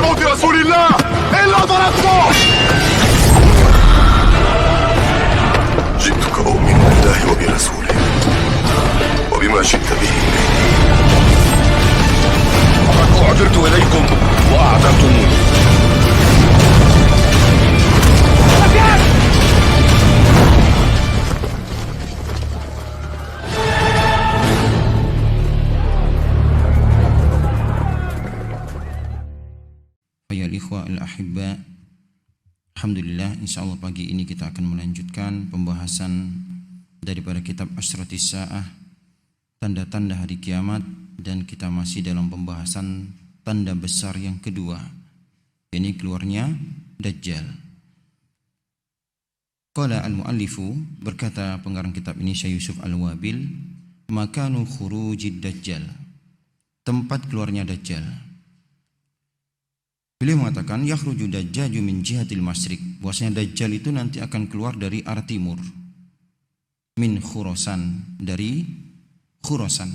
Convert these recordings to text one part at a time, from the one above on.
بموت رسول الله إلا ضربته. جئتك أؤمن بالله وبرسوله وبما جئت به. لقد أعذرت إليكم وأعذرتموني. Ayol ikhwa al-ahibba, alhamdulillah, insyaallah pagi ini kita akan melanjutkan pembahasan daripada kitab Asyratis Sa'ah, tanda-tanda hari kiamat, dan kita masih dalam pembahasan tanda besar yang kedua, yakni keluarnya Dajjal. Qala al-muallifu, berkata pengarang kitab ini Syekh Yusuf Al-Wabil, makanu khurujid Dajjal, tempat keluarnya Dajjal. Beliau mengatakan yakhruju dajjaju min jihatil masyriq, bahwasanya Dajjal itu nanti akan keluar dari arah timur. Min Khurasan, dari Khurasan.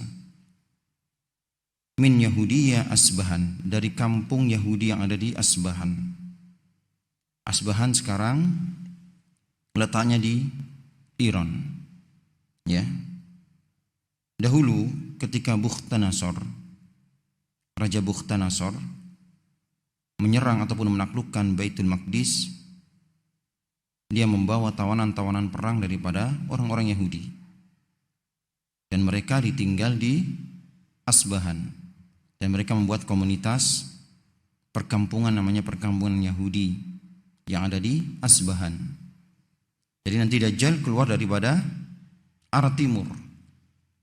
Min Yahudiyah Asbahan, dari kampung Yahudi yang ada di Asbahan. Asbahan sekarang letaknya di Iran. Ya. Dahulu ketika Bukhtanasor, Raja Bukhtanasor menyerang ataupun menaklukkan Baitul Maqdis, dia membawa tawanan-tawanan perang daripada orang-orang Yahudi, dan mereka ditinggal di Asbahan, dan mereka membuat komunitas perkampungan namanya perkampungan Yahudi yang ada di Asbahan. Jadi nanti Dajjal keluar daripada arah timur,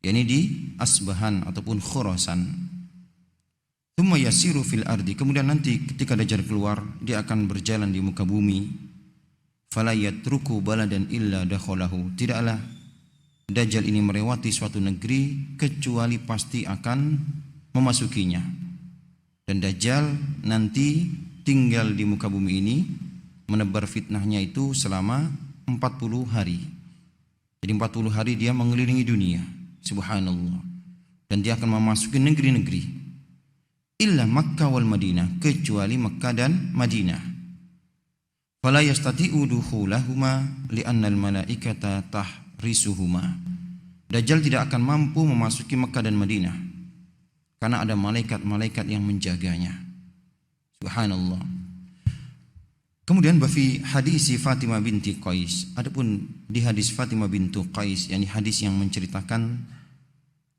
yakni di Asbahan ataupun Khurasan. Tsumma yasiru fil ardi, kemudian nanti ketika Dajjal keluar, dia akan berjalan di muka bumi. Fala yatruku baladan illa dakhalahu, tidaklah Dajjal ini melewati suatu negeri kecuali pasti akan memasukinya. Dan Dajjal nanti tinggal di muka bumi ini, menebar fitnahnya itu selama 40 hari. Jadi 40 hari dia mengelilingi dunia, subhanallah. Dan dia akan memasuki negeri-negeri. Illa Makkah wal Madinah, kecuali Makkah dan Madinah. Fala yastati'u dukhulahuma li'anna al-malaikata tahrisuhuma. Dajjal tidak akan mampu memasuki Makkah dan Madinah karena ada malaikat-malaikat yang menjaganya. Subhanallah. Kemudian bafi hadis Fatimah binti Qais, adapun di hadis Fatimah bintu Qais, yakni hadis yang menceritakan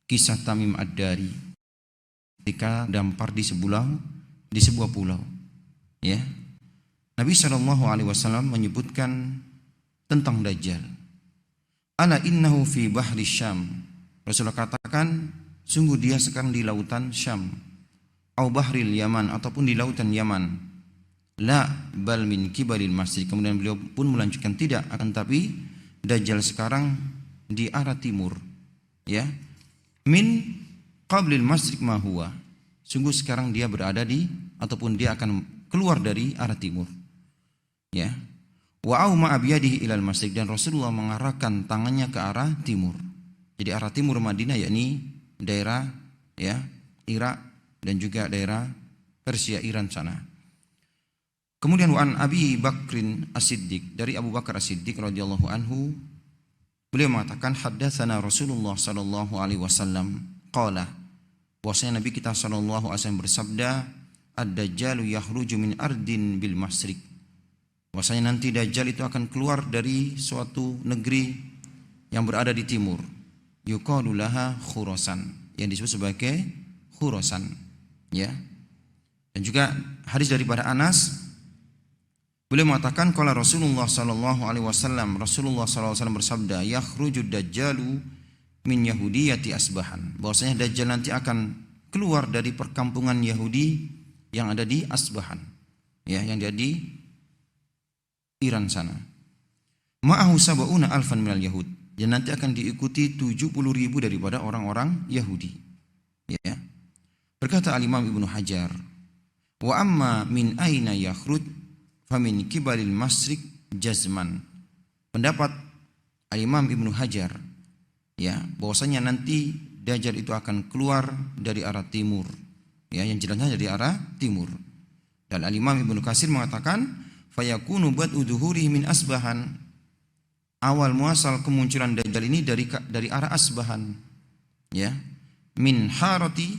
kisah Tamim Ad-Dari ketika dampar di sebuah pulau, ya. Nabi SAW menyebutkan tentang Dajjal. Ala innahu fi bahri Syam. Rasulullah katakan, sungguh dia sekarang di lautan Syam. Au bahril Yaman, ataupun di lautan Yaman. La bal min kibalil masjid. Kemudian beliau pun melanjutkan, tidak, akan tapi Dajjal sekarang di arah timur, ya. Min qablil masjid ma huwa, sungguh sekarang dia berada di, ataupun dia akan keluar dari arah timur, ya. Wa au ma abiyadihi ilal masjid, dan Rasulullah mengarahkan tangannya ke arah timur. Jadi arah timur Madinah, yakni daerah, ya, Irak dan juga daerah Persia, Iran sana. Kemudian wa an Abi Bakrin As-Siddiq, dari Abu Bakar As-Siddiq radhiyallahu anhu, beliau mengatakan haddatsana Rasulullah sallallahu alaihi wasallam qala, bahwasanya Nabi kita sallallahu alaihi wasallam bersabda, ad-dajjalu yakhruju min ardin bil masyriq, bahwasanya nanti Dajjal itu akan keluar dari suatu negeri yang berada di timur, yuqalu laha Khurasan, yang disebut sebagai Khurasan, ya. Dan juga hadis daripada Anas, beliau mengatakan qala Rasulullah sallallahu alaihi wasallam, Rasulullah sallallahu alaihi wasallam bersabda, yakhruju dajjalu min Yahudiyati Asbahan, bahwasanya Dajjal nanti akan keluar dari perkampungan Yahudi yang ada di Asbahan, ya, yang ada di Iran sana. Ma'ahu sab'una alfan minal yahud, dan nanti akan diikuti 70.000 daripada orang-orang Yahudi, ya. Berkata al-Imam Ibnu Hajar, wa amma min aina yakhruj famin kibalil masyriq jazman. Pendapat al-Imam Ibnu Hajar, ya, bahwasanya nanti Dajjal itu akan keluar dari arah timur, ya, yang jelasnya dari arah timur. Dan Al-Imam Ibnu Katsir mengatakan fayakunu bad'u dhuhurihi min Asbahan. Awal muasal kemunculan Dajjal ini dari arah Asbahan. Ya. Min harati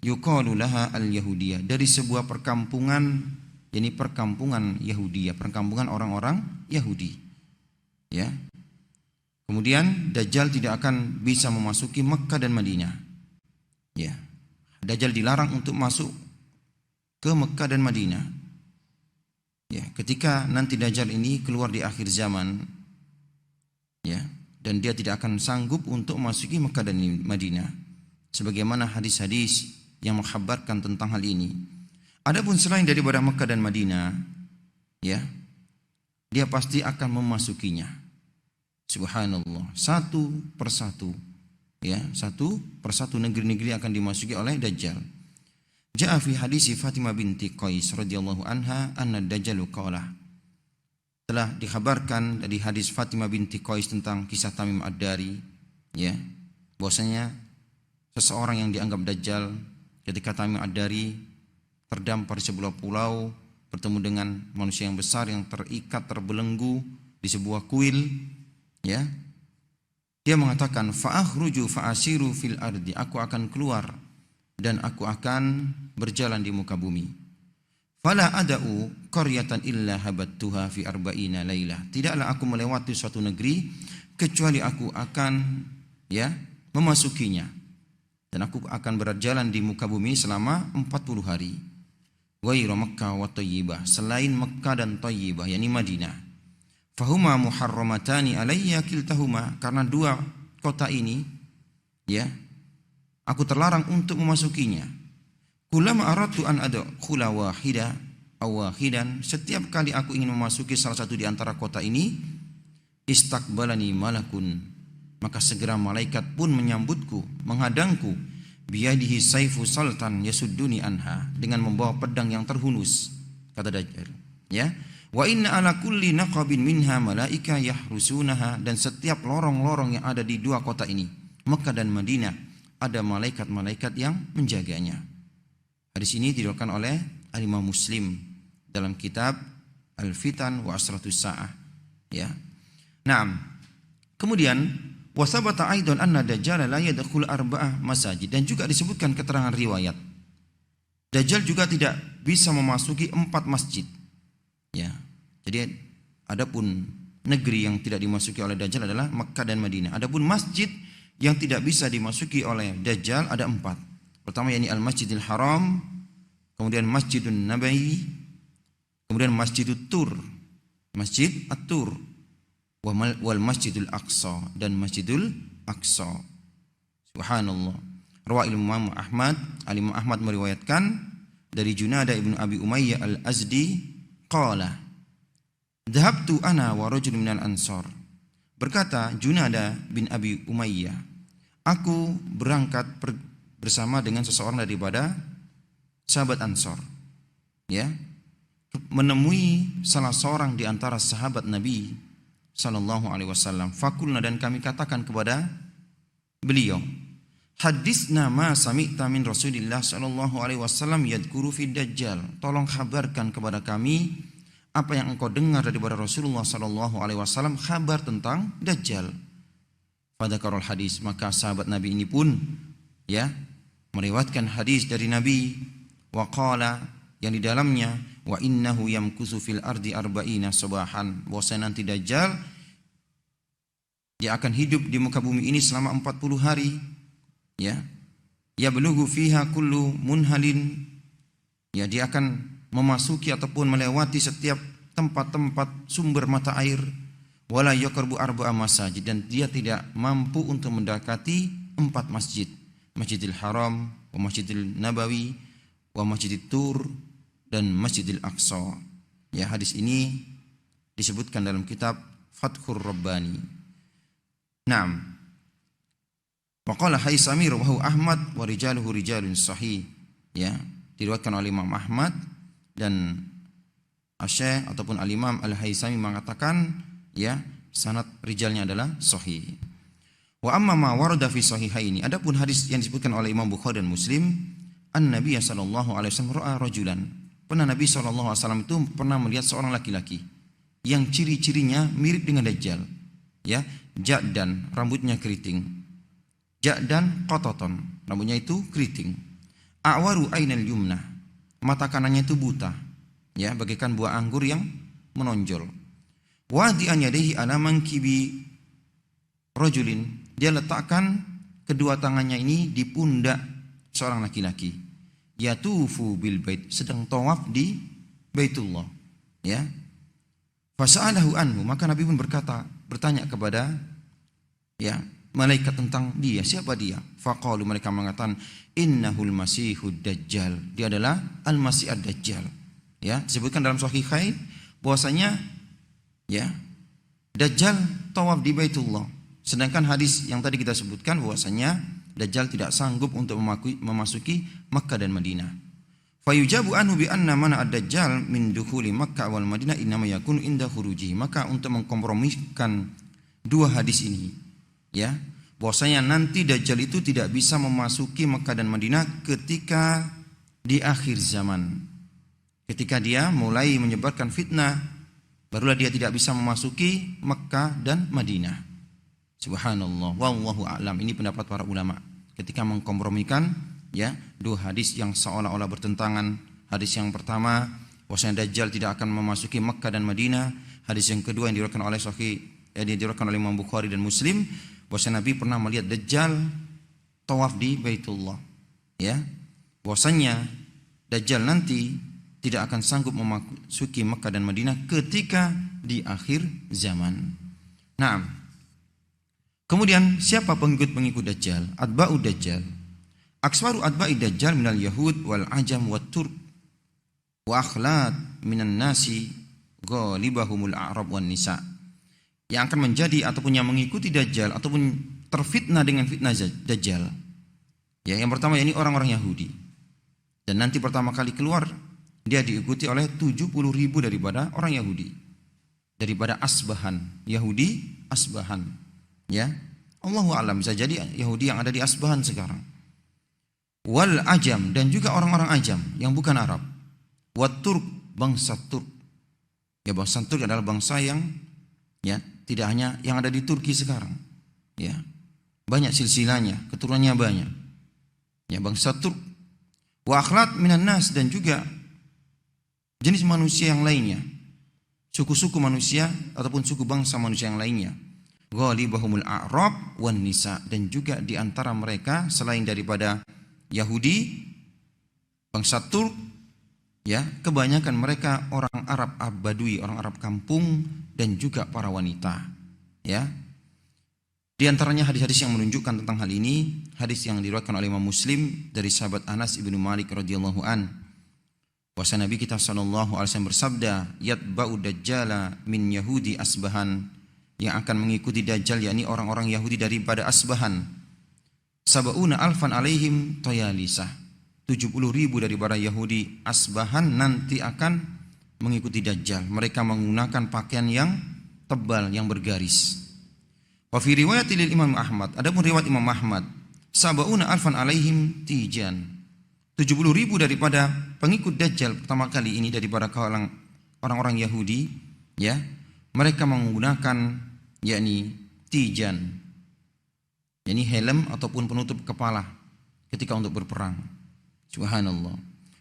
yuqalu laha al-Yahudiyah, dari sebuah perkampungan, yakni perkampungan Yahudiyah, perkampungan orang-orang Yahudi. Ya. Kemudian Dajjal tidak akan bisa memasuki Mekkah dan Madinah. Ya. Dajjal dilarang untuk masuk ke Mekkah dan Madinah. Ya, ketika nanti Dajjal ini keluar di akhir zaman, ya, dan dia tidak akan sanggup untuk memasuki Mekkah dan Madinah, sebagaimana hadis-hadis yang mengkhabarkan tentang hal ini. Adapun selain daripada Mekkah dan Madinah, ya, dia pasti akan memasukinya. Subhanallah, satu persatu, ya, satu persatu negeri-negeri akan dimasuki oleh Dajjal. Ja'a fi hadis Fatimah binti Qais radhiyallahu anha anna Dajjal qala. Telah dikhabarkan dari hadis Fatimah binti Qais tentang kisah Tamim Ad-Dari, ya, bahwasanya seseorang yang dianggap Dajjal ketika Tamim Ad-Dari terdampar di sebuah pulau, bertemu dengan manusia yang besar yang terikat terbelenggu di sebuah kuil, ya. Dia mengatakan fa'akhruju fa'asiru fil ardi, aku akan keluar dan aku akan berjalan di muka bumi. Fala ada'u qaryatan illa habattuha fi arba'ina lailah, tidaklah aku melewati suatu negeri kecuali aku akan, ya, memasukinya, dan aku akan berjalan di muka bumi selama 40 hari. Ghairu Makkah wa Thayyibah, selain Mekkah dan Thayyibah, yakni Madinah. Fahuma muharramatani alayya kiltahuma, karena dua kota ini, ya, aku terlarang untuk memasukinya. Kullama aradtu an adkhula wahida aw wahidan, setiap kali aku ingin memasuki salah satu di antara kota ini, istaqbalani malakun, maka segera malaikat pun menyambutku, menghadangku, biyadihi saifu sultan yasudduni anha, dengan membawa pedang yang terhunus, kata Dajjal, ya. Wa inna ala kulli naqabin minha malaika yahrusunaha, dan setiap lorong-lorong yang ada di dua kota ini, Mekkah dan Madinah, ada malaikat-malaikat yang menjaganya. Hadis ini diriwayatkan oleh Al-Imam Muslim dalam kitab Al-Fitan wa Asratus Sa'ah, ya. Naam. Kemudian wasabata aidan anna Dajjal la yadkhul arba'ah masajid, dan juga disebutkan keterangan riwayat Dajjal juga tidak bisa memasuki 4 masjid. Ya, jadi adapun negeri yang tidak dimasuki oleh Dajjal adalah Mekkah dan Madinah. Adapun masjid yang tidak bisa dimasuki oleh Dajjal ada 4. Pertama yakni Al-Masjidil Haram, kemudian Masjidun Nabawi, kemudian Masjidut Tur, Masjid At-Tur, wal Masjidul Aqsa, dan Masjidul Aqsa. Subhanallah. Rawi Imam Ahmad, Al-Imam Ahmad meriwayatkan dari Junadah ibnu Abi Umayyah Al-Azdi qala dhahabtu ana wa rajul minal ansar, berkata Junadah bin Abi Umayyah, aku berangkat bersama dengan seseorang daripada sahabat Ansar, ya, menemui salah seorang di antara sahabat Nabi sallallahu alaihi wasallam. Fakulna, dan kami katakan kepada beliau, hadisna ma sami'ta min Rasulillah sallallahu alaihi wasallam yadhkuru fi Dajjal, tolong kabarkan kepada kami apa yang engkau dengar daripada Rasulullah sallallahu alaihi wasallam kabar tentang Dajjal. Fadzakarul hadis, maka sahabat Nabi ini pun, ya, meriwayatkan hadis dari Nabi, wa qala, yang di dalamnya wa innahu yamkusu fil ardi arba'ina sabahan, bahwasanya nanti Dajjal dia akan hidup di muka bumi ini selama 40 hari, ya, yablughu fiha kullu munhalin, ya, dia akan memasuki ataupun melewati setiap tempat-tempat sumber mata air, wala yaqrabu arba'a masajid, dan dia tidak mampu untuk mendekati 4 masjid, Masjidil Haram, wa Masjidil Nabawi, wa Masjidit Tur, dan Masjidil Aqsa. Ya, hadis ini disebutkan dalam kitab Fathur Rabbani. Naam. Wa qala Haisami rawahu Ahmad wa rijaluhu rijalun sahih. Ya, diriwayatkan oleh Imam Ahmad, dan Asy-Syaikh ataupun Al-Imam Al-Haisami mengatakan, ya, sanad rijalnya adalah sahih. Wa amma ma warada fi sahihaini, adapun hadis yang disebutkan oleh Imam Bukhari dan Muslim, an-Nabiy sallallahu alaihi wasallam ra'a rajulan, pernah Nabi SAW itu pernah melihat seorang laki-laki yang ciri-cirinya mirip dengan Dajjal. Ya, ja'dan, rambutnya keriting. Ja'dan qataton, rambutnya itu keriting. A'waru ainal yumna, mata kanannya itu buta. Ya, bagaikan buah anggur yang menonjol. Wadi'an yadayhi ala mankibi rajulin, dia letakkan kedua tangannya ini di pundak seorang laki-laki. Yatufu bil bait, sedang tawaf di Baitullah. Ya. Fasa'alahu anhu, maka Nabi pun bertanya kepada ya malaikat tentang dia, siapa dia? Faqalu, mereka mengatakan innahul masihud dajjal, dia adalah al-masih ad-dajjal. Ya, disebutkan dalam sahihain bahwasanya ya Dajjal tawaf di Baitullah. Sedangkan hadis yang tadi kita sebutkan bahwasanya Dajjal tidak sanggup untuk memasuki Makkah dan Madinah. Fayujabu anhu bi anna mana ad-dajjal min dukhuli Makkah wal Madinah innama yakunu inda khurujihi. Maka untuk mengkompromikan dua hadis ini, ya, bahwasanya nanti Dajjal itu tidak bisa memasuki Makkah dan Madinah ketika di akhir zaman. Ketika dia mulai menyebarkan fitnah, barulah dia tidak bisa memasuki Makkah dan Madinah. Subhanallah, wallahu a'lam. Ini pendapat para ulama ketika mengkompromikan ya dua hadis yang seolah-olah bertentangan. Hadis yang pertama bahwasanya Dajjal tidak akan memasuki Makkah dan Madinah. Hadis yang kedua yang diriwayatkan oleh diriwayatkan oleh Imam Bukhari dan Muslim bahwasanya Nabi pernah melihat Dajjal tawaf di Baitullah. Ya, bahwasanya Dajjal nanti tidak akan sanggup memasuki Makkah dan Madinah ketika di akhir zaman. Nah, kemudian siapa pengikut-pengikut Dajjal? Atba'u Dajjal. Akswaru atba'i Dajjal minal Yahud wal Ajam wat Turk wa akhlad minan nasi ghalibahumul a'rab wan nisa. Yang akan menjadi ataupun yang mengikuti Dajjal ataupun terfitnah dengan fitnah Dajjal. Ya, yang pertama ini orang-orang Yahudi. Dan nanti pertama kali keluar dia diikuti oleh 70.000 daripada orang Yahudi. Daripada Asbahan, Yahudi Asbahan. Ya, Allahu a'lam, bisa jadi Yahudi yang ada di Asbahan sekarang. Wal Ajam, dan juga orang-orang Ajam yang bukan Arab. Wat Turk, bangsa Turk. Ya, bangsa Turk adalah bangsa yang ya tidak hanya yang ada di Turki sekarang. Ya, banyak silsilahnya, keturunannya banyak. Ya, bangsa Turk. Wa akhlaq minan nas, dan juga jenis manusia yang lainnya, suku-suku manusia ataupun suku bangsa manusia yang lainnya. Ghalibahumul a'rab wan nisa, dan juga di antara mereka selain daripada Yahudi, bangsa Turk, ya, kebanyakan mereka orang Arab Badui, orang Arab kampung, dan juga para wanita. Ya, di antaranya hadis-hadis yang menunjukkan tentang hal ini, hadis yang diriwayatkan oleh Imam Muslim dari sahabat Anas ibnu Malik radhiyallahu an. Bahwa Nabi kita sallallahu alaihi wasallam bersabda, yatba'u dajjala min Yahudi Asbahan, yang akan mengikuti Dajjal yakni orang-orang Yahudi daripada Asbahan. Sab'una alfan alaihim tayalisah, 70.000 daripada Yahudi Asbahan nanti akan mengikuti Dajjal. Mereka menggunakan pakaian yang tebal, yang bergaris. Wa fi riwayatil Imam Ahmad, adapun riwayat Imam Ahmad, sab'una alfan alaihim tijan, 70.000 daripada pengikut Dajjal pertama kali ini daripada kalangan orang-orang Yahudi, ya, mereka menggunakan yakni tijan, yakni helm ataupun penutup kepala ketika untuk berperang. Subhanallah.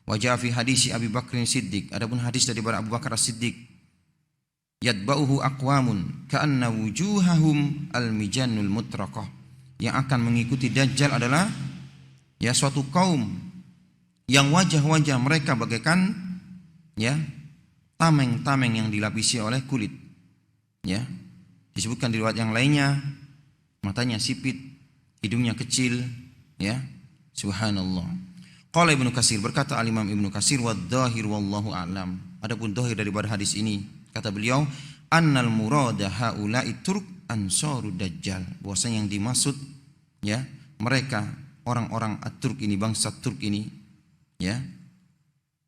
Wa jaa fi hadis Abi Bakr Siddiq, adapun hadis daripada Abu Bakar As-Siddiq, yatba'uhu aqwamun ka'anna wujuhahum al-mijannul mutraqah, yang akan mengikuti Dajjal adalah ya suatu kaum yang wajah-wajah mereka bagaikan ya tameng-tameng yang dilapisi oleh kulit. Ya, disebutkan di riwayat yang lainnya matanya sipit, hidungnya kecil, ya. Subhanallah. Qala Ibnu Katsir, berkata Al-Imam Ibnu Katsir, wa dzahir wallahu a'lam. Adapun zahir daripada hadis ini, kata beliau, annal murada haula'i turk ansarud dajjal. Bahwasanya yang dimaksud ya, mereka orang-orang At-Turk ini, bangsa Turk ini, ya,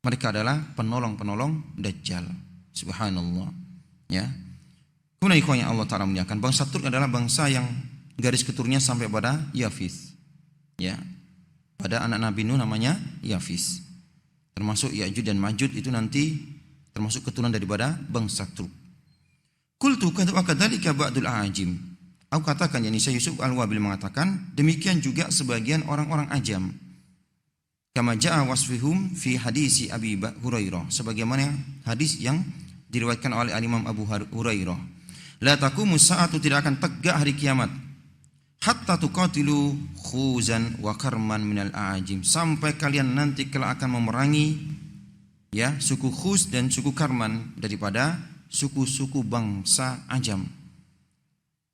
mereka adalah penolong-penolong Dajjal. Subhanallah. Ya. Kemudian ikhwan yang Allah Ta'ala muliakan, bangsa Turk adalah bangsa yang garis keturunannya sampai pada Yafis. Ya. Pada anak Nabi Nuh namanya Yafis. termasuk Ya'juj dan Ma'juj itu nanti termasuk keturunan daripada bangsa Turk. Qultu kadzalika ba'dul a'ajim. Aku katakan, yakni Syekh Yusuf Al-Wabil mengatakan, demikian juga sebagian orang-orang ajam. Kama ja'a wasfihum fi hadisi Abi Hurairah, sebagaimana hadis yang diriwayatkan oleh Imam Abu Hurairah. La taqumu sa'atu, tidak akan tegak hari kiamat, hatta tuqatilu khuzan wa karman minal a'ajim, sampai kalian nanti kelak akan memerangi ya suku Khuz dan suku Karman daripada suku-suku bangsa Ajam.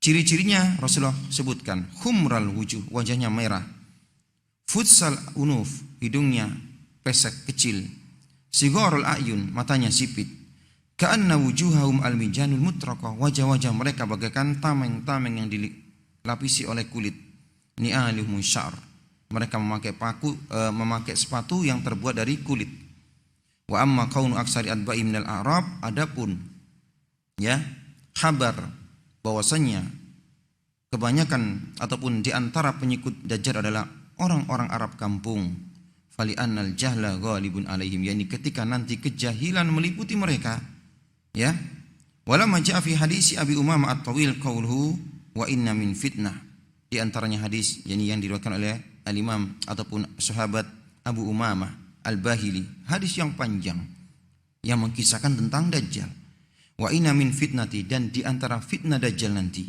Ciri-cirinya Rasulullah sebutkan, humral wujuh, wajahnya merah, futsal unuf, hidungnya pesek kecil, sigharul ayun, matanya sipit, ka'anna wujuhahum almijanul mutraqah, wajah-wajah mereka bagaikan tameng-tameng yang dilapisi oleh kulit, ni'aluhum syar, mereka memakai sepatu yang terbuat dari kulit. Wa amma kaunu aksari adba'i minal a'rab, adapun ya kabar bahwasanya kebanyakan ataupun di antara pengikut Dajjal adalah orang-orang Arab kampung, fali annal jahla ghalibun alaihim, yakni ketika nanti kejahilan meliputi mereka, ya. Wala ma ja'a fi hadisi Abi Umamah at-Tawil qauluhu wa inna min fitnah, di antaranya hadis yang diriwayatkan oleh al-Imam ataupun sahabat Abu Umamah Al-Bahili, hadis yang panjang yang mengkisahkan tentang Dajjal. Wa inna min fitnati, dan di antara fitnah Dajjal nanti,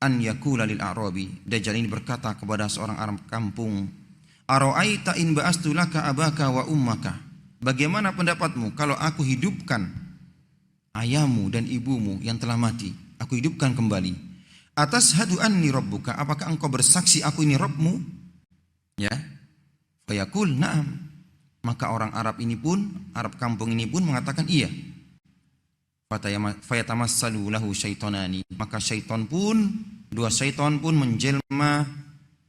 an yakula lil a'rabi, Dajjal ini berkata kepada seorang Arab kampung, ara'aita in ba'astu laka abaka wa ummaka, bagaimana pendapatmu kalau aku hidupkan ayahmu dan ibumu yang telah mati, aku hidupkan kembali. Atashhadu anni rabbuka, apakah engkau bersaksi aku ini Rabbmu? Ya. Fayaqul na'am, maka orang Arab kampung ini pun mengatakan iya. Fayatamassalu lahu syaitonani, maka dua syaiton pun menjelma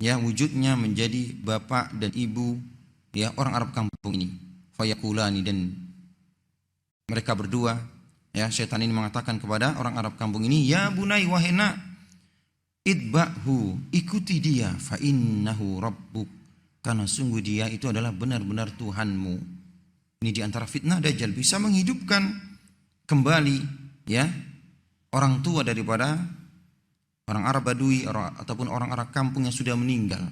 ya wujudnya menjadi bapak dan ibu ya orang Arab kampung ini. Fayaqulani, dan mereka berdua ya, syaitan ini mengatakan kepada orang Arab kampung ini, ya bunai wahena idba'hu, ikuti dia, fa innahu rabbuk, karena sungguh dia itu adalah benar-benar Tuhanmu. Ini diantara fitnah Dajjal, bisa menghidupkan kembali ya orang tua daripada orang Arab Badui ataupun orang Arab kampung yang sudah meninggal,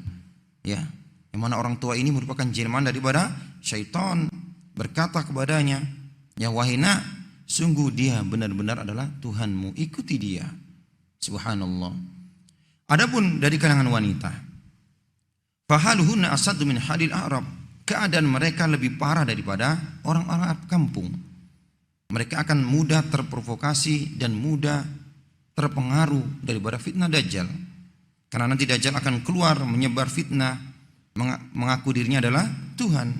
ya, yang mana orang tua ini merupakan jelmaan daripada syaitan, berkata kepadanya, ya wahina, sungguh dia benar-benar adalah Tuhanmu, ikuti dia. Subhanallah. Adapun dari kalangan wanita, fahaluhunna asaddu min halil a'rab, keadaan mereka lebih parah daripada orang-orang Arab kampung. Mereka akan mudah terprovokasi dan mudah terpengaruh daripada fitnah Dajjal. Karena nanti Dajjal akan keluar menyebar fitnah, mengaku dirinya adalah Tuhan,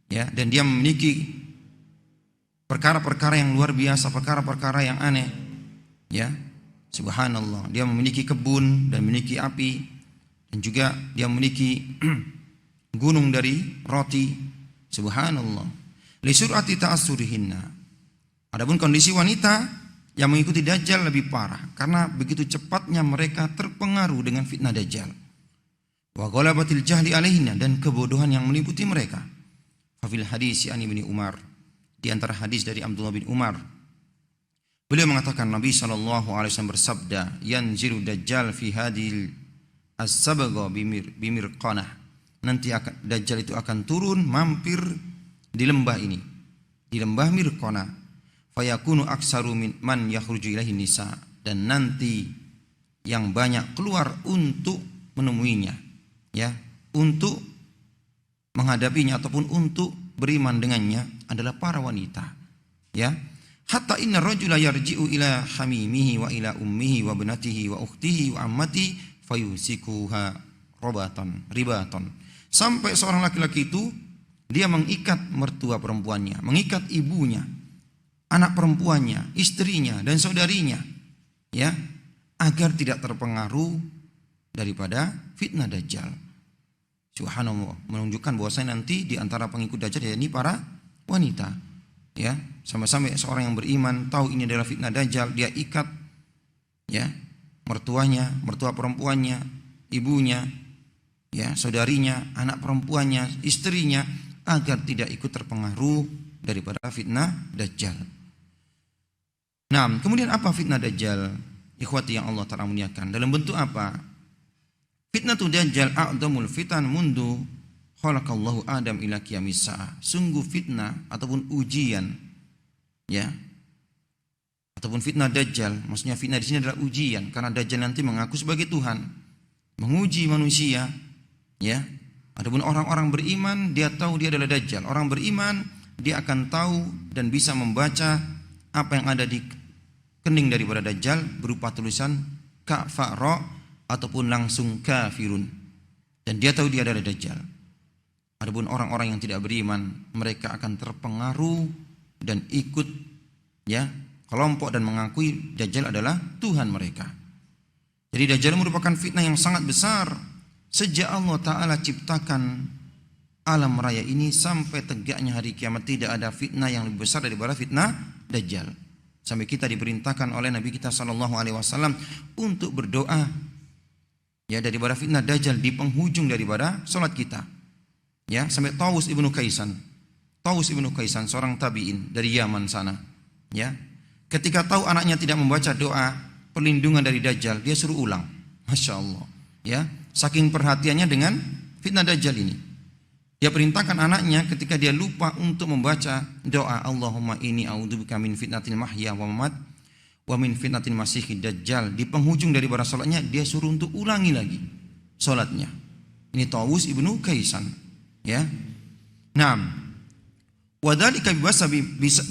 ya, dan dia memiliki perkara-perkara yang luar biasa, perkara-perkara yang aneh, ya. Subhanallah, dia memiliki kebun dan memiliki api, dan juga dia memiliki gunung dari roti. Subhanallah. Li sur'ati ta'assurihinna. Adapun kondisi wanita yang mengikuti Dajjal lebih parah, karena begitu cepatnya mereka terpengaruh dengan fitnah Dajjal. Wa ghalabatil jahli alaihinna, dan kebodohan yang meliputi mereka. Fa fil hadis an Ibnu Umar, di antara hadis dari Abdullah bin Umar, beliau mengatakan Nabi SAW bersabda, yanzilu Dajjal fi hadil as-sabagha bimirqanah, nanti Dajjal itu akan turun mampir di lembah ini, di lembah Mirqanah, fayakunu aksaru man yakhruju ilaihi nisa, dan nanti yang banyak keluar untuk menemuinya, ya, untuk menghadapinya ataupun untuk beriman dengannya adalah para wanita, ya. Hatta inna rajula yarji'u ila hamimihi wa ila ummihi wa ibnatihi wa ukhtihi wa ammati fayusikuha ribatan. Sampai seorang laki-laki itu dia mengikat mertua perempuannya, mengikat ibunya, anak perempuannya, istrinya dan saudarinya, ya, agar tidak terpengaruh daripada fitnah Dajjal. Subhanallah, menunjukkan bahwasanya nanti di antara pengikut Dajjal yakni para wanita, ya. Sampai-sampai seorang yang beriman tahu ini adalah fitnah Dajjal, dia ikat, ya, mertuanya, mertua perempuannya, ibunya, ya, saudarinya, anak perempuannya, istrinya, agar tidak ikut terpengaruh daripada fitnah Dajjal. Nah, kemudian apa fitnah Dajjal? Ikhwati yang Allah Ta'ala muliakan. Dalam bentuk apa? Fitnatul Dajjal a'dhamul fitan mundu khalaqallahu Adam ila qiyamis sa'ah. Sungguh fitnah ataupun ujian, ya, ataupun fitnah Dajjal, maksudnya fitnah di sini adalah ujian, karena Dajjal nanti mengaku sebagai Tuhan, menguji manusia, ya. Adapun orang-orang beriman, dia tahu dia adalah Dajjal. Orang beriman, dia akan tahu dan bisa membaca apa yang ada di kening daripada Dajjal berupa tulisan kafara ataupun langsung kafirun, dan dia tahu dia adalah Dajjal. Adapun orang-orang yang tidak beriman, mereka akan terpengaruh dan ikut, ya, kelompok dan mengakui Dajjal adalah Tuhan mereka. Jadi Dajjal merupakan fitnah yang sangat besar. Sejak Allah Ta'ala ciptakan alam raya ini sampai tegaknya hari kiamat, tidak ada fitnah yang lebih besar daripada fitnah Dajjal. Sampai kita diperintahkan oleh Nabi kita SAW untuk berdoa, ya, daripada fitnah Dajjal di penghujung daripada solat kita. Ya, sampai Tawus ibnu Kaisan seorang tabi'in dari Yaman sana, ya, ketika tahu anaknya tidak membaca doa perlindungan dari Dajjal, dia suruh ulang. Masya Allah, ya, saking perhatiannya dengan fitnah Dajjal ini. Dia perintahkan anaknya ketika dia lupa untuk membaca doa Allahumma inni a'udzubika min fitnatil mahya wa mamat wa min fitnatil masiihid dajjal, di penghujung daripada salatnya dia suruh untuk ulangi lagi salatnya. Ini Tawus ibnu Kaisan, ya. Naam. Wa dzalika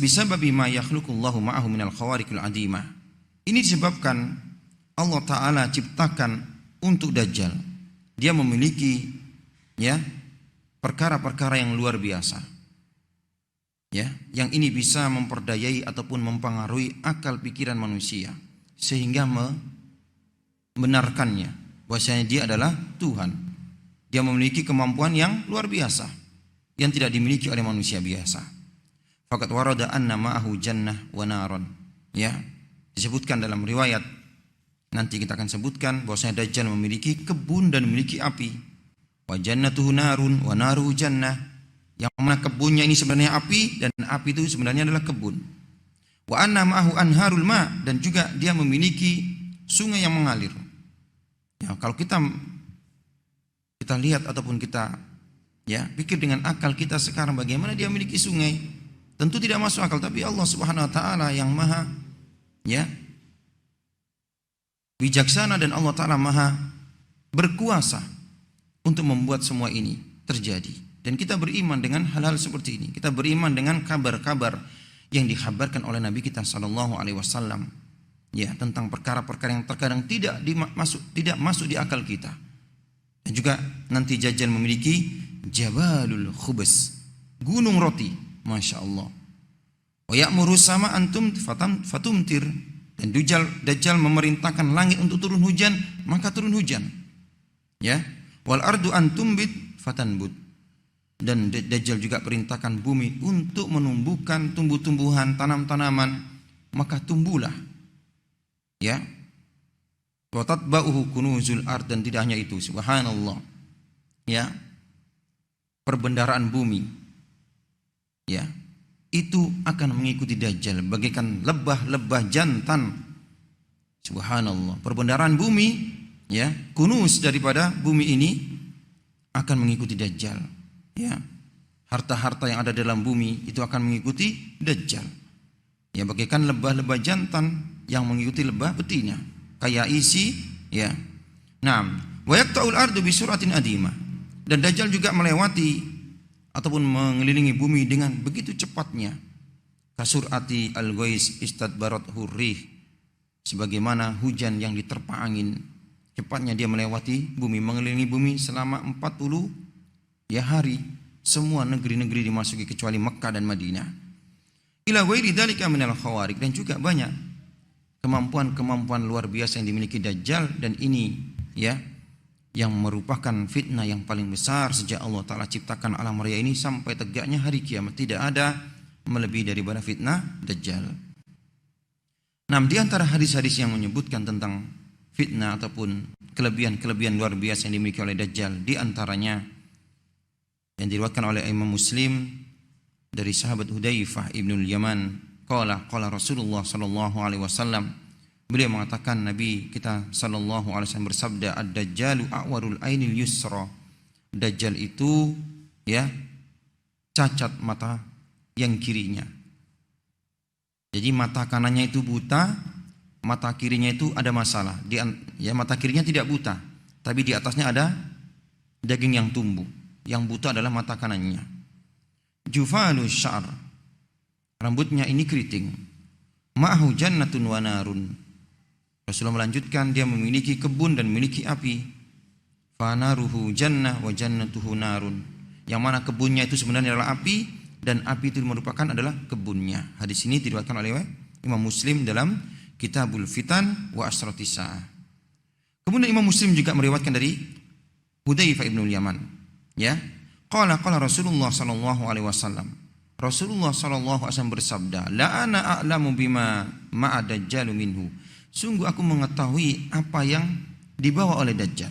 bisababi ma yakhluqullahu ma'ahu minal khawariqil adimah. Ini disebabkan Allah Ta'ala ciptakan untuk Dajjal, dia memiliki, ya, perkara-perkara yang luar biasa, ya, yang ini bisa memperdayai ataupun mempengaruhi akal pikiran manusia sehingga membenarkannya bahwasanya dia adalah Tuhan. Dia memiliki kemampuan yang luar biasa yang tidak dimiliki oleh manusia biasa. Faqad warada anna ma'ahu jannah wa naron, ya, disebutkan dalam riwayat, nanti kita akan sebutkan bahwasanya Dajjal memiliki kebun dan memiliki api. Wa jannatuhu narun wa naruhu jannah, yang mana kebunnya ini sebenarnya api dan api itu sebenarnya adalah kebun. Wa anna ma'ahu anharul ma, dan juga dia memiliki sungai yang mengalir. Ya, kalau kita lihat ataupun kita, ya, pikir dengan akal kita sekarang bagaimana dia memiliki sungai, tentu tidak masuk akal. Tapi Allah Subhanahu wa Ta'ala yang maha, ya, bijaksana, dan Allah Ta'ala maha berkuasa untuk membuat semua ini terjadi. Dan kita beriman dengan hal-hal seperti ini. Kita beriman dengan kabar-kabar yang dikhabarkan oleh Nabi kita SAW, ya, tentang perkara-perkara yang terkadang tidak masuk di akal kita. Dan juga nanti Dajjal memiliki Jabalul Khubus, gunung roti, Masya Allah. Wa ya'muru sama antum fatumtir, dan Dajjal memerintahkan langit untuk turun hujan, maka turun hujan, ya. Wal ardu antumbit fatanbut, dan Dajjal juga perintahkan bumi untuk menumbuhkan tumbuh-tumbuhan, tanam-tanaman, maka tumbuhlah, ya. Wa tatba'uhu kunuzul ard, dan tidak hanya itu, subhanallah, ya, perbendaharaan bumi, ya, itu akan mengikuti Dajjal bagaikan lebah-lebah jantan, subhanallah. Perbendaharaan bumi, ya, kunus daripada bumi ini akan mengikuti Dajjal, ya. Harta-harta yang ada dalam bumi itu akan mengikuti Dajjal, ya, bagaikan lebah-lebah jantan yang mengikuti lebah betina, kayak isi, ya. Naam, wa yaqta'ul ardu bi suratin adimah, dan Dajjal juga melewati ataupun mengelilingi bumi dengan begitu cepatnya, kasurati al-ghais istadbarat hurrih, sebagaimana hujan yang diterpa angin. Cepatnya dia melewati bumi, mengelilingi bumi selama 40, ya, hari. Semua negeri-negeri dimasuki kecuali Mekah dan Madinah. Ila ghairi dzalika minal khawariq, dan juga banyak kemampuan-kemampuan luar biasa yang dimiliki Dajjal, dan ini, ya, yang merupakan fitnah yang paling besar sejak Allah Ta'ala ciptakan alam raya ini sampai tegaknya hari kiamat. Tidak ada melebihi daripada fitnah Dajjal. Nah, di antara hadis-hadis yang menyebutkan tentang fitnah ataupun kelebihan-kelebihan luar biasa yang dimiliki oleh Dajjal, di antaranya, yang diriwayatkan oleh Imam Muslim dari sahabat Hudzaifah ibnul Yaman, qala Rasulullah sallallahu alaihi wasallam, beliau mengatakan, Nabi kita sallallahu alaihi wasallam bersabda, ad-dajjalu a'warul ainil yusra. Dajjal itu ya cacat mata yang kirinya. Jadi mata kanannya itu buta, mata kirinya itu ada masalah. Mata kirinya tidak buta, tapi di atasnya ada daging yang tumbuh. Yang buta adalah mata kanannya. Jufalu syar, rambutnya ini keriting. Ma'ahu jannatun wa narun. Rasulullah melanjutkan, dia memiliki kebun dan memiliki api. Fanaruhu jannah wa jannatuhu narun. Yang mana kebunnya itu sebenarnya adalah api, dan api itu merupakan adalah kebunnya. Hadis ini diriwayatkan oleh Imam Muslim dalam Kitabul Fitan wa Asratis Sa'ah. Kemudian Imam Muslim juga meriwayatkan dari Hudzaifah ibnul Yaman, ya. Qala Rasulullah sallallahu alaihi wasallam. Rasulullah sallallahu alaihi wasallam bersabda, la ana a'lamu bima ma'a dajjal minhu. Sungguh aku mengetahui apa yang dibawa oleh Dajjal.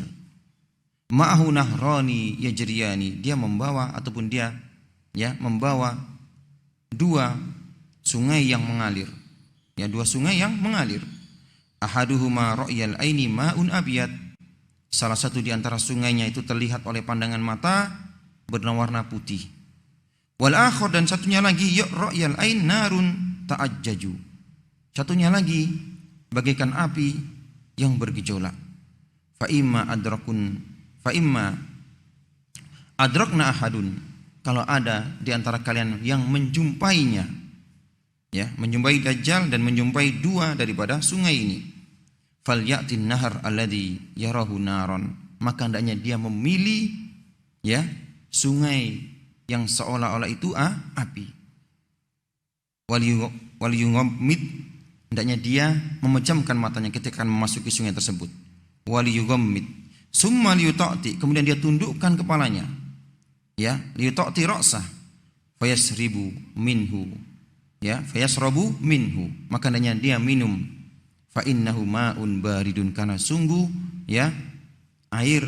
Ma'ahu nahrani yajriyani. Dia membawa ataupun dia membawa dua sungai yang mengalir. Ya, dua sungai yang mengalir. Ahaduhuma ra'yal aini ma'un abyad. Salah satu di antara sungainya itu terlihat oleh pandangan mata berwarna putih. Wal akhar, dan satunya lagi ra'yal ain narun ta'ajjaju. Satunya lagi bagaikan api yang bergejolak. Fa imma adrakna ahadun. Kalau ada di antara kalian yang menjumpainya, ya, menjumpai Dajjal dan menjumpai dua daripada sungai ini, falyatin nahar alladhi yarahu naron. Maka hendaknya dia memilih, ya, sungai yang seolah-olah itu api. Waliyughammid, hendaknya dia memejamkan matanya ketika memasuki sungai tersebut. Waliyughammid summa liyuta'ti, kemudian dia tundukkan kepalanya, ya, liyuta'ti ra'sah fayasribu minhu, ya, fayasrabu minhu, maka hendaknya dia minum. Fa innahu ma'un baridun, karena sungguh, ya, air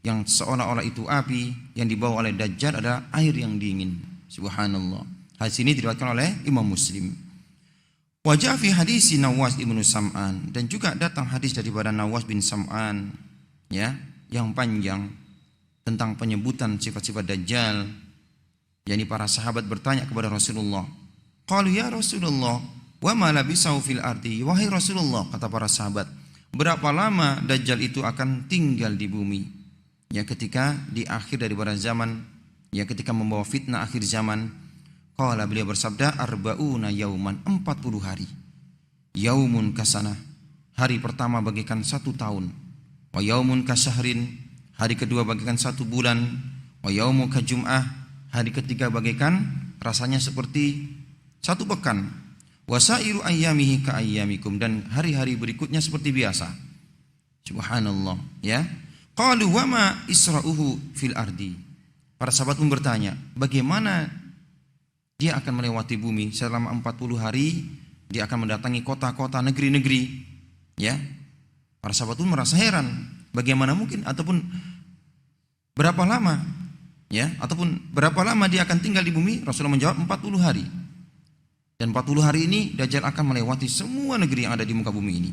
yang seolah-olah itu api yang dibawa oleh Dajjal adalah air yang dingin. Subhanallah. Hadis ini diriwayatkan oleh Imam Muslim. Wajah fi hadis Nawas ibnu Sam'an, dan juga datang hadis daripada Nawas bin Sam'an, ya, yang panjang tentang penyebutan sifat-sifat Dajjal. Yani para sahabat bertanya kepada Rasulullah, qalu ya Rasulullah, wa ma labisau fil ardi. Wahai Rasulullah, kata para sahabat, berapa lama Dajjal itu akan tinggal di bumi? Ya, ketika di akhir daripada zaman, ya, ketika membawa fitnah akhir zaman. Qala, beliau bersabda, arba'una yauman, 40 hari. Yaumun kasanah, hari pertama bagaikan 1 tahun. Wa yaumun kasahrin, hari kedua bagaikan 1 bulan. Wa yaumu kajum'ah, hari ketiga bagaikan rasanya seperti 1 pekan. Wa sairu ayyamihi ka ayyamikum, dan hari-hari berikutnya seperti biasa. Subhanallah, ya. Qalu wa ma isra'uhu fil ardi. Para sahabat pun bertanya, bagaimana dia akan melewati bumi selama 40 hari, dia akan mendatangi kota-kota, negeri-negeri, ya. Para sahabat pun merasa heran, bagaimana mungkin, ataupun berapa lama, ya, ataupun berapa lama dia akan tinggal di bumi? Rasulullah menjawab 40 hari. Dan 40 hari ini Dajjal akan melewati semua negeri yang ada di muka bumi ini.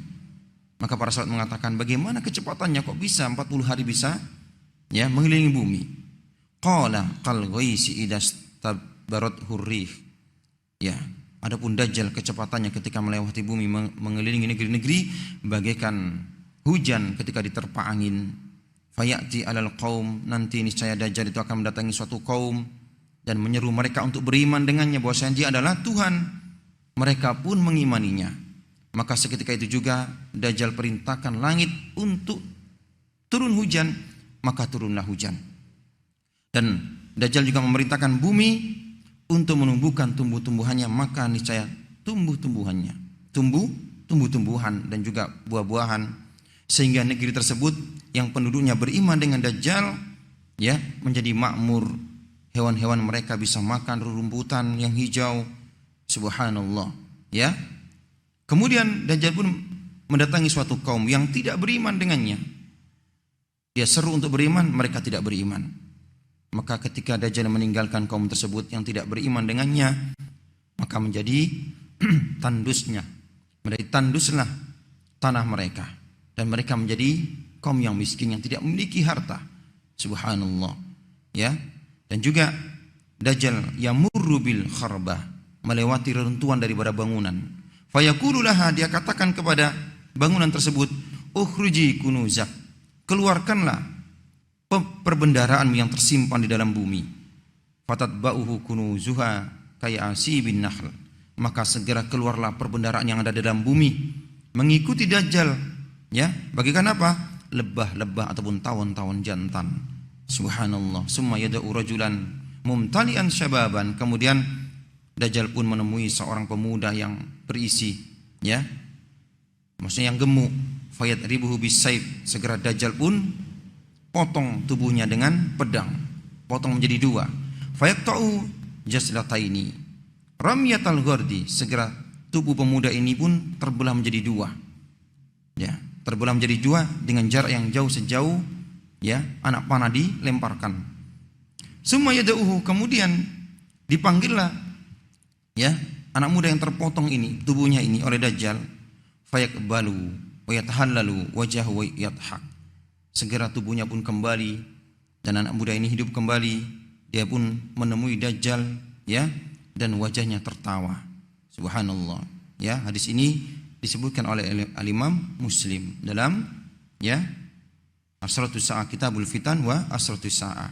Maka para sahabat mengatakan, bagaimana kecepatannya, kok bisa 40 hari bisa, ya, mengelilingi bumi? Qala qal ghaisi idastabarat hurrih. Ya, adapun Dajjal kecepatannya ketika melewati bumi, mengelilingi negeri-negeri, bagaikan hujan ketika diterpa angin. Fayati alal qaum, nanti niscaya Dajjal itu akan mendatangi suatu kaum dan menyeru mereka untuk beriman dengannya, bahwasanya dia adalah Tuhan. Mereka pun mengimaninya. Maka seketika itu juga Dajjal perintahkan langit untuk turun hujan, maka turunlah hujan. Dan Dajjal juga memerintahkan bumi untuk menumbuhkan tumbuh-tumbuhannya, maka niscaya tumbuh-tumbuhan dan juga buah-buahan, sehingga negeri tersebut yang penduduknya beriman dengan Dajjal, ya, menjadi makmur. Hewan-hewan mereka bisa makan rerumputan yang hijau. Subhanallah, ya. Kemudian Dajjal pun mendatangi suatu kaum yang tidak beriman dengannya. Dia seru untuk beriman, mereka tidak beriman. Maka ketika Dajjal meninggalkan kaum tersebut yang tidak beriman dengannya, maka menjadi tandusnya, menjadi tanduslah tanah mereka, dan mereka menjadi kaum yang miskin yang tidak memiliki harta. Subhanallah, ya. Dan juga Dajjal yamurru bil kharbah, melewati reruntuhan daripada bangunan. Fayaqulu laha, dia katakan kepada bangunan tersebut, ukhruji kunuzak, keluarkanlah perbendaraanmu yang tersimpan di dalam bumi. Fatatba'uhu kunuzuha kayasi bin nahl, maka segera keluarlah perbendaraan yang ada di dalam bumi mengikuti Dajjal, ya. Bagikan apa? Lebah-lebah ataupun tawon-tawon jantan. Subhanallah. Summa yada'u rajulan mumtalian syababan, kemudian Dajjal pun menemui seorang pemuda yang berisi, ya, maksudnya yang gemuk. Fayadribuhu bisayf, segera Dajjal pun potong tubuhnya dengan pedang, potong menjadi dua. Fayaqta'u jaslataini ramyatal ghardi, segera tubuh pemuda ini pun terbelah menjadi dua, ya, terbelah menjadi dua dengan jarak yang jauh sejauh, ya, anak panah dilemparkan. Summa yad'uhu, kemudian dipanggillah, ya, anak muda yang terpotong ini, tubuhnya ini oleh Dajjal. Fayaqbalu wa yatahallalu wajhahu wa yadhhak, segera tubuhnya pun kembali dan anak muda ini hidup kembali. Dia pun menemui Dajjal, ya, dan wajahnya tertawa. Subhanallah, ya. Hadis ini disebutkan oleh Al-Imam Muslim dalam, ya, Asratus Sa'ah, Kitabul Fitan wa Asratus Sa'ah.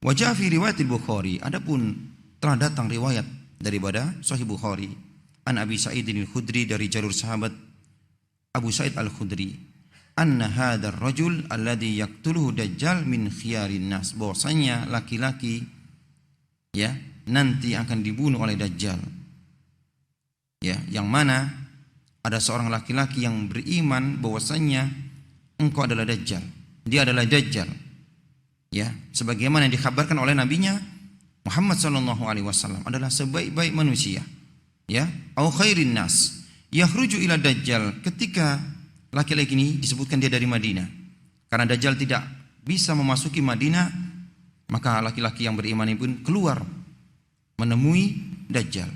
Wajah fi riwayat Bukhari, adapun telah datang riwayat daripada Sahih Bukhari, an Abi Sa'id al-Khudri, dari jalur sahabat Abu Sa'id al-Khudri, anna hadzal rajul alladhi yaqtuluhu Dajjal min khiyarin nas, bahwasanya laki-laki, ya, nanti akan dibunuh oleh Dajjal, ya, yang mana ada seorang laki-laki yang beriman bahwasanya engkau adalah Dajjal, dia adalah Dajjal, ya, sebagaimana yang dikhabarkan oleh nabinya Muhammad sallallahu alaihi wasallam, adalah sebaik-baik manusia, ya, au khairin nas yakhruju ila Dajjal. Ketika laki-laki ini disebutkan dia dari Madinah, karena Dajjal tidak bisa memasuki Madinah, maka laki-laki yang beriman ini pun keluar menemui Dajjal.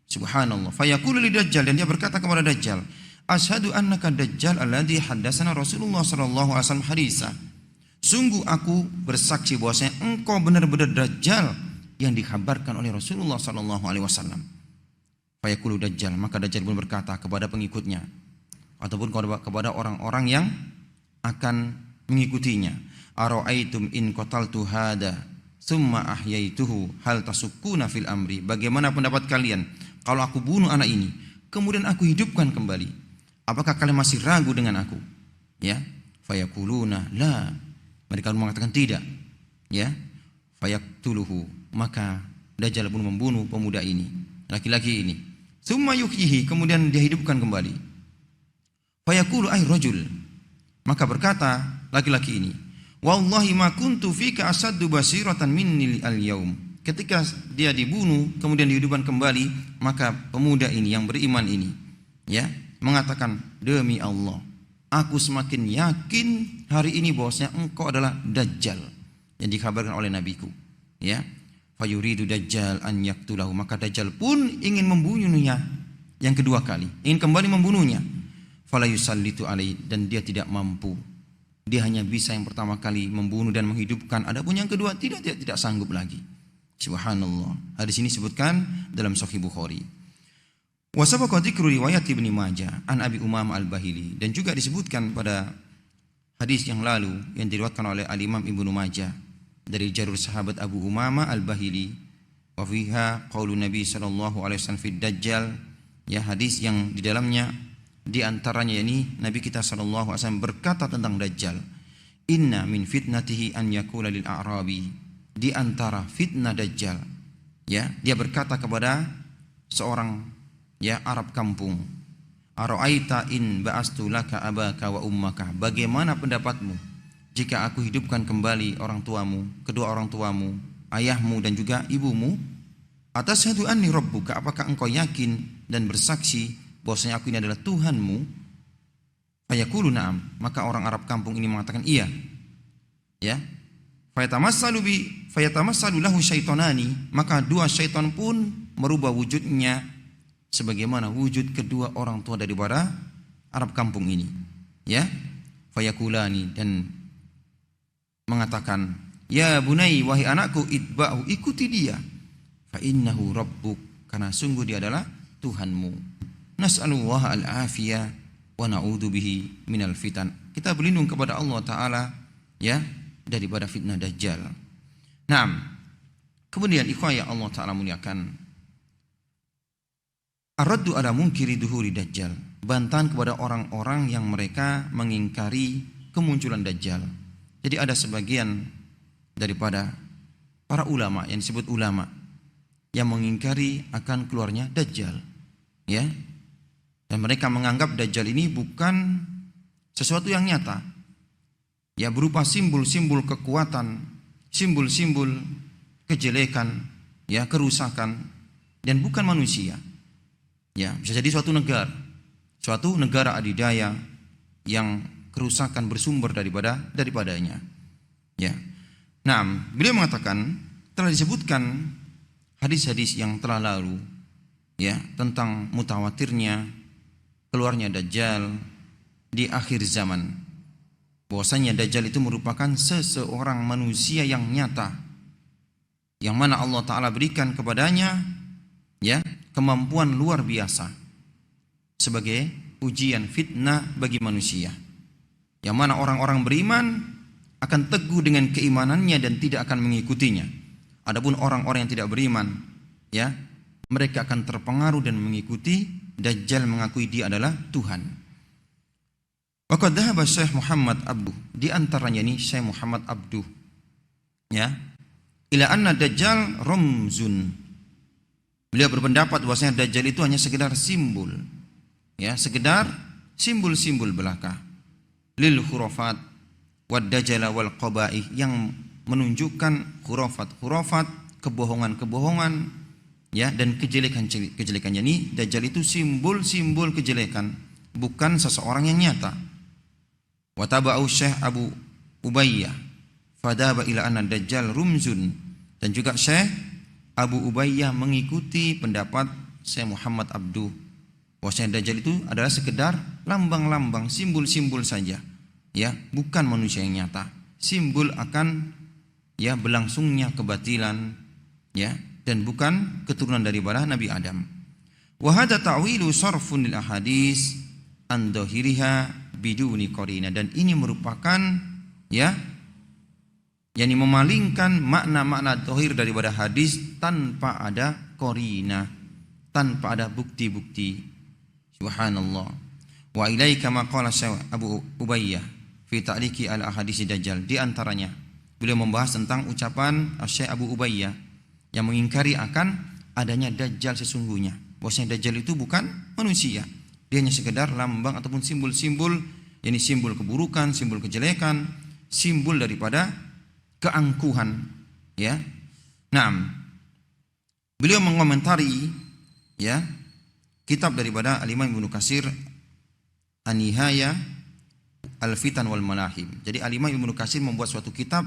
Subhanallah. Fayaqulu li Dajjal, dan dia berkata kepada Dajjal, asyhadu annaka Dajjal alladhi haddatsana Rasulullah sallallahu alaihi wasallam haditsa. Sungguh aku bersaksi bahwasanya engkau benar-benar Dajjal yang dikhabarkan oleh Rasulullah sallallahu alaihi wasallam. Fayaqulu Dajjal, maka Dajjal pun berkata kepada pengikutnya ataupun kepada orang-orang yang akan mengikutinya, ara'aitum in qataltu hada tsumma ahyaituhu hal tasukkuna fil amri, bagaimana pendapat kalian kalau aku bunuh anak ini kemudian aku hidupkan kembali, apakah kalian masih ragu dengan aku? Ya, fayaquluna la, mereka mengatakan tidak, ya. Fayaqtuluhu, maka Dajjal pun membunuh pemuda ini, laki-laki ini. Tsumma yuhyihi, kemudian dia hidupkan kembali. Fayaqulu ay rajul, maka berkata laki-laki ini, wallahi ma kuntu fika asaddu basiratan minni al-yaum. Ketika dia dibunuh kemudian dihidupkan kembali, maka pemuda ini yang beriman ini, ya, mengatakan, demi Allah, aku semakin yakin hari ini bahwasanya engkau adalah Dajjal yang dikabarkan oleh nabiku, ya. Fayuridu Dajjal an yaqtulahu, maka Dajjal pun ingin membunuhnya yang kedua kali, ingin kembali membunuhnya. Fala yusallitu alaihi, dan dia tidak mampu. Dia hanya bisa yang pertama kali membunuh dan menghidupkan, adapun yang kedua tidak sanggup lagi. Subhanallah. Hadis ini disebutkan dalam Sahih Bukhari. Wa sabaqa dzikru riwayat Ibnu Majah an Abi Umamah al-Bahili, dan juga disebutkan pada hadis yang lalu yang diriwayatkan oleh Al-Imam Ibnu Majah dari jalur sahabat Abu Umamah al-Bahili, wa fiha qaulun Nabi sallallahu alaihi wasallam fi Dajjal, ya, hadis yang di dalamnya di antaranya ini Nabi kita sallallahu alaihi wasallam berkata tentang Dajjal, inna min fitnatihi an yaqula lil a'rabi, di antara fitnah Dajjal, ya, dia berkata kepada seorang, ya, Arab kampung, ara'aita in ba'astu laka abaka wa ummaka, bagaimana pendapatmu jika aku hidupkan kembali orang tuamu, kedua orang tuamu, ayahmu dan juga ibumu? Atashhadu anni rabbuka, apakah engkau yakin dan bersaksi bahwasanya aku ini adalah Tuhanmu? Fayaqulu na'am, maka orang Arab kampung ini mengatakan iya, ya. Fayatamassalu lahu syaitonani, maka dua syaitan pun merubah wujudnya sebagaimana wujud kedua orang tua daripada Arab kampung ini. Ya, fayakulani, dan mengatakan, ya bunai, wahai anakku, itba'u, ikuti dia, fa innahu rabbuk, karena sungguh dia adalah Tuhanmu. Nas'alullah al-afiyah wa na'udzu bihi minal fitan. Kita berlindung kepada Allah Ta'ala, ya, daripada fitnah Dajjal. Naam. Kemudian ikhwah yang Allah Ta'ala muliakan, ar-raddu ala munkiri duhuri Dajjal, bantahan kepada orang-orang yang mereka mengingkari kemunculan Dajjal. Jadi ada sebagian daripada para ulama yang disebut ulama yang mengingkari akan keluarnya Dajjal, ya. Dan mereka menganggap Dajjal ini bukan sesuatu yang nyata, ya, berupa simbol-simbol kekuatan, simbol-simbol kejelekan, ya, kerusakan, dan bukan manusia. Ya, bisa jadi suatu negara adidaya yang kerusakan bersumber daripadanya. Ya. Nah, beliau mengatakan telah disebutkan hadis-hadis yang telah lalu, ya, tentang mutawatirnya keluarnya Dajjal di akhir zaman. Bahwasanya Dajjal itu merupakan seseorang manusia yang nyata, yang mana Allah Ta'ala berikan kepadanya, ya, kemampuan luar biasa sebagai ujian fitnah bagi manusia, yang mana orang-orang beriman akan teguh dengan keimanannya dan tidak akan mengikutinya. Adapun orang-orang yang tidak beriman, ya, mereka akan terpengaruh dan mengikuti Dajjal, mengakui dia adalah Tuhan. Waqad dhahaba Syekh Muhammad Abduh, di antaranya ini Syekh Muhammad Abduh, ya, ila anna Dajjal ramzun. Beliau berpendapat bahwasanya Dajjal itu hanya sekedar simbol, ya, sekedar simbol-simbol belaka, lil khurafat wad dajjal wal qabaih, yang menunjukkan khurafat, kebohongan-kebohongan, ya, dan kejelekannya. Ini Dajjal itu simbol-simbol kejelekan, bukan seseorang yang nyata. Wa taba'u Syekh Abu Ubayyah fadaba ila anna Dajjal rumzun, dan juga Syekh Abu Ubayyah mengikuti pendapat Syekh Muhammad Abduh, bahwasanya Dajjal itu adalah sekedar lambang-lambang, simbol-simbol saja, ya, bukan manusia yang nyata, simbol akan, ya, berlangsungnya kebatilan, ya, dan bukan keturunan daripada Nabi Adam. Wa hadza ta'wilu sarfun lil ahadits an dhahiriha biduni qarina, dan ini merupakan, ya, yakni memalingkan makna-makna zahir daripada hadis tanpa ada qarina, tanpa ada bukti-bukti. Subhanallah. Wa ilaika ma qala Abu Ubayyah fi ta'liqi al ahadits Dajjal. Di antaranya beliau membahas tentang ucapan Syekh Abu Ubayyah yang mengingkari akan adanya Dajjal sesungguhnya, bahwasanya Dajjal itu bukan manusia, dia hanya sekedar lambang ataupun simbol-simbol, yakni simbol keburukan, simbol kejelekan, simbol daripada keangkuhan, ya. Nah, beliau mengomentari, ya, kitab daripada Al-Imam Ibnu Katsir An-Nihayah Al-Fitan wal Malahim. Jadi Al-Imam Ibnu Katsir membuat suatu kitab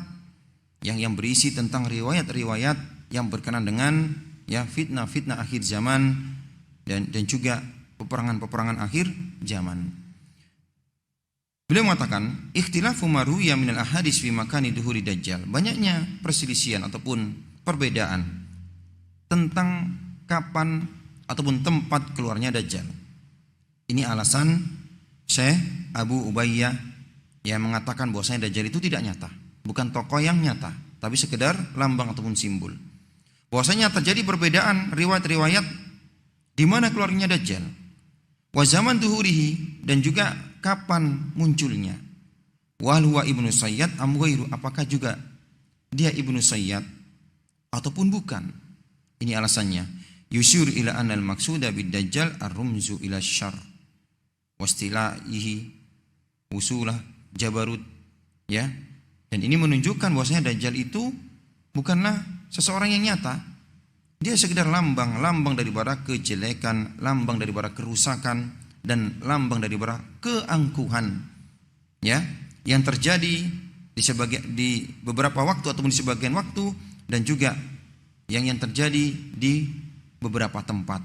yang berisi tentang riwayat-riwayat yang berkenaan dengan, ya, fitnah-fitnah akhir zaman dan juga peperangan-peperangan akhir zaman. Beliau mengatakan, ikhtilafu ma ruwiya minal ahadits fi makani duhuri Dajjal. Banyaknya perselisihan ataupun perbedaan tentang kapan ataupun tempat keluarnya Dajjal. Ini alasan Syekh Abu Ubayyah yang mengatakan bahwasanya Dajjal itu tidak nyata, bukan tokoh yang nyata, tapi sekedar lambang ataupun simbol. Bahwasanya terjadi perbedaan riwayat-riwayat di mana keluarnya Dajjal, wa zaman duhurihi, dan juga kapan munculnya. Wal huwa Ibnu Sayyad am ghairu, apakah juga dia Ibnu Sayyad ataupun bukan. Ini alasannya. Yusyur ila anal maqsuda bid Dajjal ar-rumzu ila syarr wastilaihi usulah jabarut, ya. Dan ini menunjukkan bahwasanya Dajjal itu bukanlah seseorang yang nyata. Dia sekedar lambang daripada kejelekan, lambang daripada kerusakan, dan lambang daripada keangkuhan, ya, yang terjadi di beberapa waktu ataupun di sebagian waktu, dan juga yang terjadi di beberapa tempat.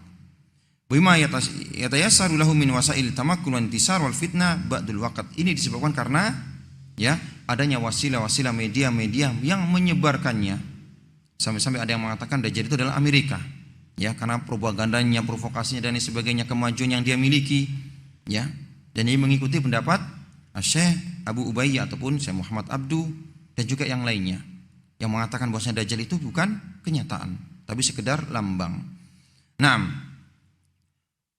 Bima yatayassaru lahu min wasail tamakkun wa intisar wal fitnah ba'dul waqt. Ini disebabkan karena ya adanya wasilah-wasilah media-media yang menyebarkannya. Sampai-sampai ada yang mengatakan Dajjal itu adalah Amerika. Ya, karena propagandanya, provokasinya dan sebagainya, kemajuan yang dia miliki, ya. Dan ini mengikuti pendapat Syekh Abu Ubayyah ataupun Syekh Muhammad Abdu dan juga yang lainnya yang mengatakan bahwasanya Dajjal itu bukan kenyataan, tapi sekedar lambang. Naam.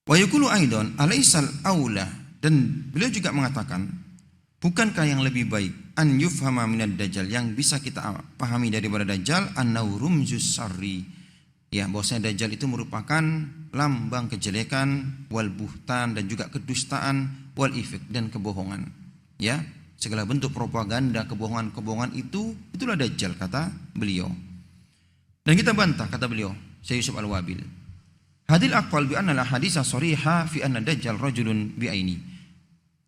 Wa yaqulu aidan alaisal aula, dan beliau juga mengatakan, bukankah yang lebih baik an yufhama minad dajjal, yang bisa kita pahami daripada Dajjal, annahu rumzus syarri, ya, bahwasanya Dajjal itu merupakan lambang kejelekan, wal buhtan, dan juga kedustaan, wal ifk, dan kebohongan. Ya, segala bentuk propaganda, kebohongan-kebohongan itulah Dajjal, kata beliau. Dan kita bantah, kata beliau, Syekh Yusuf Al-Wabil, hadil aqwal bi anna al-hadits shariha fi anna Dajjal rajulun bi aini.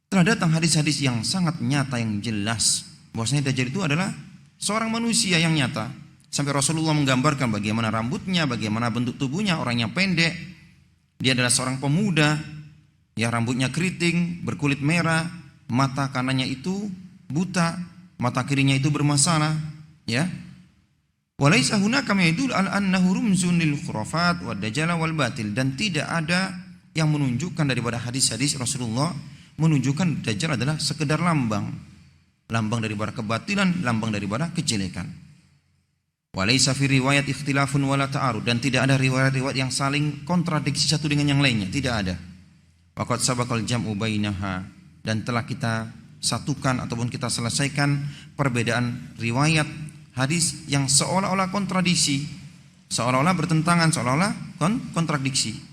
Telah datang hadis-hadis yang sangat nyata, yang jelas bahwasanya Dajjal itu adalah seorang manusia yang nyata. Sampai Rasulullah menggambarkan bagaimana rambutnya, bagaimana bentuk tubuhnya, orangnya pendek. Dia adalah seorang pemuda, ya, rambutnya keriting, berkulit merah, mata kanannya itu buta, mata kirinya itu bermasalah, ya. Walaysa hunaka ma yadullu ala annahu rumzun lil khurafat wad dajjal wal batil, dan tidak ada yang menunjukkan daripada hadis-hadis Rasulullah menunjukkan Dajjal adalah sekedar lambang daripada kebatilan, lambang daripada kejelekan. Walaysa fi riwayat ikhtilafun wala ta'arud, dan tidak ada riwayat-riwayat yang saling kontradiksi satu dengan yang lainnya, tidak ada. Waqad sabaqal jam'u bainaha, dan telah kita satukan ataupun kita selesaikan perbedaan riwayat hadis yang seolah-olah kontradiksi, seolah-olah bertentangan, seolah-olah kontradiksi.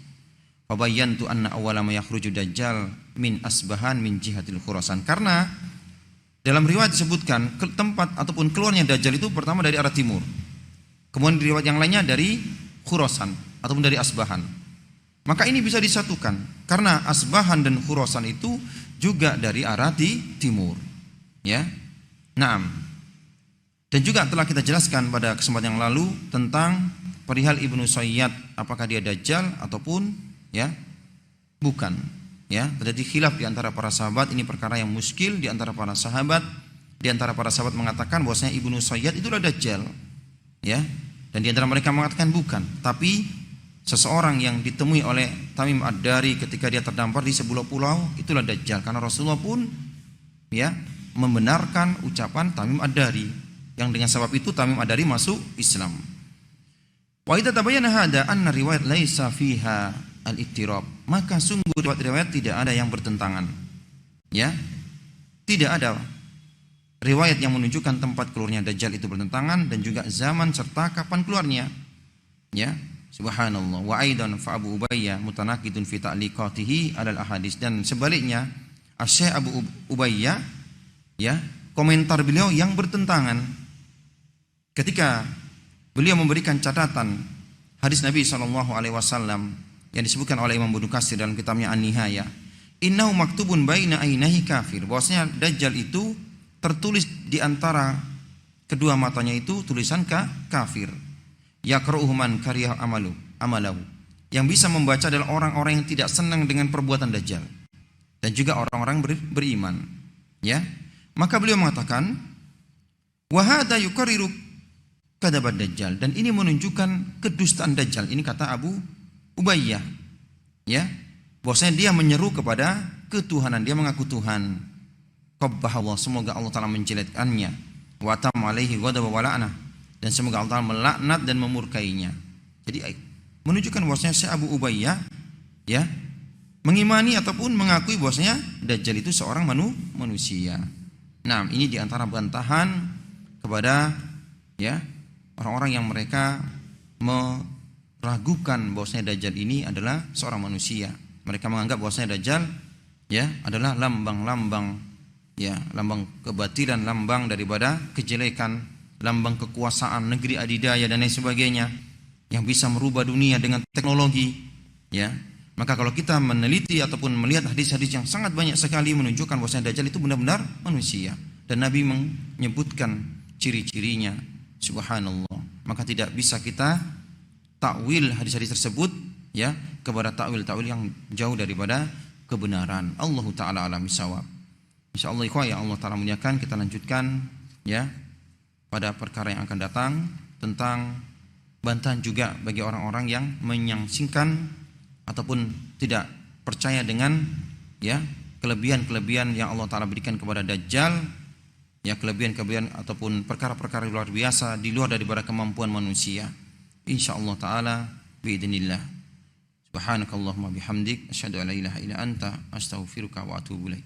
Fabayyantu anna awwala ma yakhruju Dajjal min Asbahan min jihatil Khurasan, karena dalam riwayat disebutkan ke tempat ataupun keluarnya Dajjal itu pertama dari arah timur, kemudian di riwayat yang lainnya dari Khurasan ataupun dari Asbahan. Maka ini bisa disatukan karena Asbahan dan Khurasan itu juga dari arah timur, ya. Naam. Dan juga telah kita jelaskan pada kesempatan yang lalu tentang perihal Ibnu Sayyad, apakah dia Dajjal ataupun ya bukan, ya. Terjadi khilaf di antara para sahabat, ini perkara yang muskil di antara para sahabat. Di antara para sahabat mengatakan bahwasanya Ibnu Sayyad itulah Dajjal, ya. Dan di antara mereka mengatakan bukan, tapi seseorang yang ditemui oleh Tamim Ad-Dari ketika dia terdampar di sebuah pulau, itulah Dajjal. Karena Rasulullah pun ya membenarkan ucapan Tamim Ad-Dari, yang dengan sebab itu Tamim Ad-Dari masuk Islam. Wa idza tabayyana hada anna riwayat laisa fiha al-ittirab, maka sungguh riwayat tidak ada yang bertentangan. Ya. Tidak ada riwayat yang menunjukkan tempat keluarnya Dajjal itu bertentangan, dan juga zaman serta kapan keluarnya. Ya. Subhanallah. Wa aidan fa Abu Ubayyah mutanaqidun fi ta'liqatihi 'alal ahadits, dan sebaliknya Syekh Abu Ubayyah, ya, komentar beliau yang bertentangan ketika beliau memberikan catatan hadis Nabi SAW yang disebutkan oleh Imam Ibnu Katsir dalam kitabnya An-Nihaya, innahu maktubun baina ainahi kafir, bahwasanya Dajjal itu tertulis di antara kedua matanya itu tulisan kafir. Yaqra'uhu man kariha amalahu, yang bisa membaca adalah orang-orang yang tidak senang dengan perbuatan Dajjal, dan juga orang-orang beriman, ya. Maka beliau mengatakan wa hadza yuqarriru kadzab Dajjal, dan ini menunjukkan kedustaan Dajjal. Ini kata Abu Ubayyah, ya, bahwasanya dia menyeru kepada ketuhanan, dia mengaku Tuhan. Qabbahallah, semoga Allah Ta'ala menjelekkannya, wa tam alaihi ghadaba wa la'nah, dan semoga Allah Ta'ala melaknat dan memurkainya. Jadi menunjukkan bahwasanya Syekh Abu Ubayyah, ya, mengimani ataupun mengakui bahwasanya Dajjal itu seorang manusia. Nah, ini diantara bantahan kepada ya orang-orang yang mereka meragukan bahwasanya Dajjal ini adalah seorang manusia. Mereka menganggap bahwasanya Dajjal ya adalah lambang-lambang, ya, lambang kebatilan, lambang daripada kejelekan, lambang kekuasaan negeri adidaya dan lain sebagainya yang bisa merubah dunia dengan teknologi, ya. Maka kalau kita meneliti ataupun melihat hadis-hadis yang sangat banyak sekali menunjukkan bahwasanya Dajjal itu benar-benar manusia. dan Nabi menyebutkan ciri-cirinya. Subhanallah. Maka tidak bisa kita takwil hadis-hadis tersebut ya kepada takwil-takwil yang jauh daripada kebenaran. Allah taala alam bisawab. Insyaallah ikhwah yang Allah taala muliakan, kita lanjutkan ya pada perkara yang akan datang tentang bantahan juga bagi orang-orang yang menyangsingkan ataupun tidak percaya dengan ya kelebihan-kelebihan yang Allah taala berikan kepada Dajjal, ya kelebihan-kelebihan ataupun perkara-perkara luar biasa di luar daripada kemampuan manusia. Insyaallah taala biidznillah. Subhanakallahumma bihamdik asyhadu an la ilaha illa anta astaghfiruka wa atubu ilaik.